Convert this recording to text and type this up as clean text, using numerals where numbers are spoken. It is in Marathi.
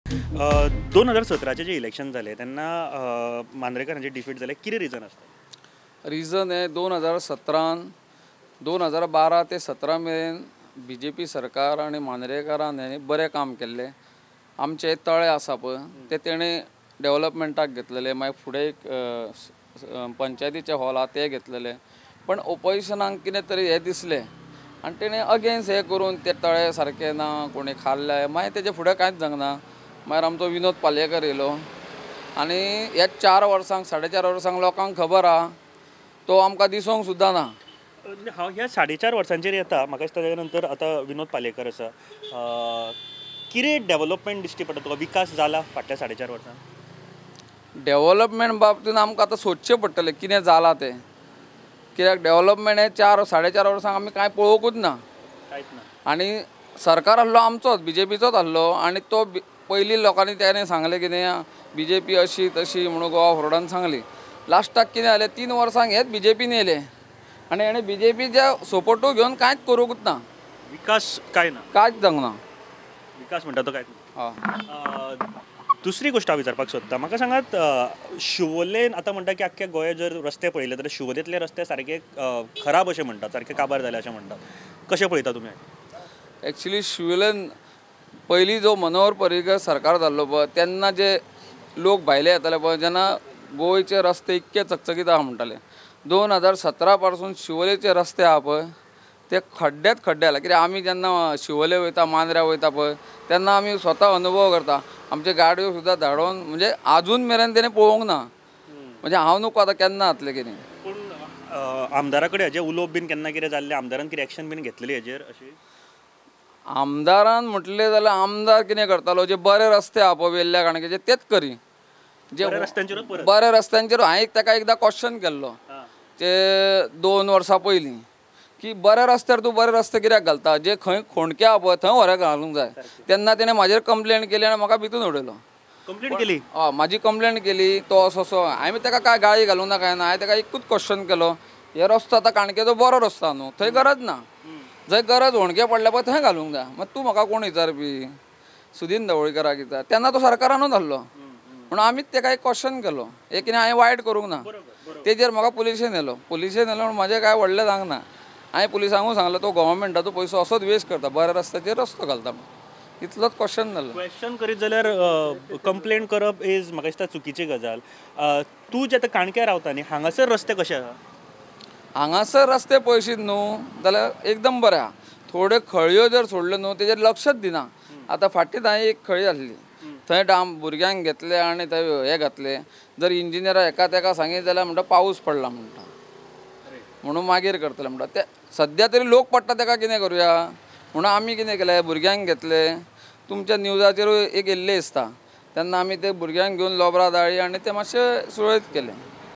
2017चे जे इलेक्शन झाले त्यांना मांद्रेकरांचे डिफीट झाले, कितें रिजन आसता? रिजन हे 2017 2012 ते 17 मेरेन BJP सरकार आणि मांद्रेकरान हे बरें काम केल्ले. आमचे तळे आसा पळय ते तेणें डेव्हलपमेंटाक घेतलेले, मागीर फुडें एक पंचायतीचे हॉल आहा ते घेतलेले. पण ओपोजिशनाक कितें तरी हे दिसलें आनी तेणें अगेन्स्ट हे करून ते तळे सारके ना, कोणी खाल्ले, मागीर तेजे फुडें कांयच जावंक. मागीर आमचो विनोद पालयेकर येयलो आनी ह्या 4 वर्सांक 4.5 वर्सांक लोकांक खबर आहा तो आमकां दिसूंक सुद्दां ना. हांव ह्या 4.5 वर्सांचेर येता. म्हाका दिसता तेच्या नंतर आतां विनोद पालयेकर आसा. कितें डेव्हलपमेंट दिसची पडटा तुका? विकास जाला फाटल्या 4.5 वर्सांत? डेव्हलपमेंट बाबतींत आमकां आतां सोदचें पडटलें कितें जालां तें. कित्याक डेव्हलपमेंट हे 4.5 वर्सांक आमी कांय पळोवंकूच ना. कांयच ना. आनी सरकार आहलो आमचोच BJPचोच आहलो आनी तो पयलीं लोकांनी तेणें सांगलें कितें BJP अशी तशी म्हणून गोवा फॉरवर्डान सांगली. लास्टाक कितें जालें 3 वर्सांक हेच BJPन येयले आनी हेणें BJPच्या सपोर्टू घेवन कांयच करूंकूच ना. विकास काय ना, कांयच जावंक ना. विकास म्हणटा तो कांयच ना. हय. दुसरी गोश्ट हांव विचारपाक सोदतां, म्हाका सांगात शिवोलेन आतां म्हणटा की आख्ख्या गोंयात जर रस्ते पळयले जाल्यार शिवोलेंतले रस्ते सारके खराब अशें म्हणटात, सारके काबार जाले अशें म्हणटात. कशें पळयता तुमी? एक्चुली शिवोलेन पयलीं जो मनोहर पर्रीकर सरकार जाल्लो पळय तेन्ना जे लोक भायले येताले पळय, जेन्ना गोंयचे रस्ते इतके चकचकीत आहा म्हणटाले. 2017 पासून शिवोलेचे रस्ते आहा पळय ते खड्डेच खड्डे जाला. कित्याक आमी जेन्ना शिवोले वयता, मांद्र्या वयता पळय तेन्ना आमी स्वता अनुभव करता. आमचे गाडयो सुद्दां धाडोवन म्हणजे आजून मेरेन तेणें पळोवंक ना. म्हणजे हांव नको आतां केन्ना जातलें कितें. पूण आमदारा कडेन हेजेर उलोवप बीन केन्ना कितें जाल्लें? आमदारान कितें एक्शन बीन घेतलेली हेजेर अशी? आमदारान म्हटलें जाल्यार आमदार कितें करतालो, जे बरे रस्ते आहा पळय वेल्ल्या काणकेचे तेच करी. जे बऱ्या रस्त्यांचेर हांवें ताका एकदां क्वेश्चन केल्लो ते 2 वर्सां पयलीं की बऱ्या रस्त्यार तूं बरे रस्ते कित्याक घालता, जे खंय खोणके आहा पळय थंय व्हरे घालूंक जाय. तेन्ना तेणें म्हाजेर कंप्लेंट केली आनी म्हाका भितून उडयलो. कंप्लेंट केली? हय, म्हाजी कंप्लेंट केली. तो असो हांवें ताका काय गाळी घालूंक ना काय ना. हांवें ताका एकूच क्वेश्चन केलो, हे रस्तो आतां काणकेचो बरो रस्तो आहा न्हू, थंय गरज ना. जंय गरज होणके पडल्या पळय थंय घालूंक जाय. मागीर तूं म्हाका कोण विचारपी? सुदीन ढवळीकराक विचार. तेन्ना तो सरकारानूच आहलो म्हणून आमीच ताका एक क्वेश्चन केलो. हे कितें हांवें वायट करूंक ना. तेजेर म्हाका पुलिशेन येयलो म्हणून म्हाजें कांय व्हडलें जावंक ना. हांवें पुलिसांकूय सांगलो तो गव्हर्मेंटाचो पयसो असोच वेस्ट करता, बऱ्या रस्त्याचेर रस्तो घालता. इतलोच क्वेश्चन जालो. क्वेश्चन करीत जाल्यार कंप्लेंट करप इज म्हाका दिसता चुकीची गजाल. तूं जे आतां काणक्या रावता न्ही, हांगासर रस्ते कशे आहा? हांगासर रस्ते पळयशीत न्हू जाल्यार एकदम बरें आहा. थोड्यो खळयो जर सोडल्यो न्हू तेजेर लक्षच दिना. आतां फाटींच हांवें एक खळी आसली थंय भुरग्यांक घेतले आनी थंय हे घातले. जर इंजिनियरा एका तेका सांगीत जाल्यार म्हणटा पावस पडला म्हणटा म्हणून मागीर करतले म्हणटा. ते सद्या तरी लोक पडटा ताका कितें करुया म्हणून आमी कितें केलें, भुरग्यांक घेतले. तुमच्या न्यूजाचेरूय एक येयल्लें दिसता तेन्ना आमी ते भुरग्यांक घेवन लोबरां दाळी आनी ते मातशें सुरळीत केलें.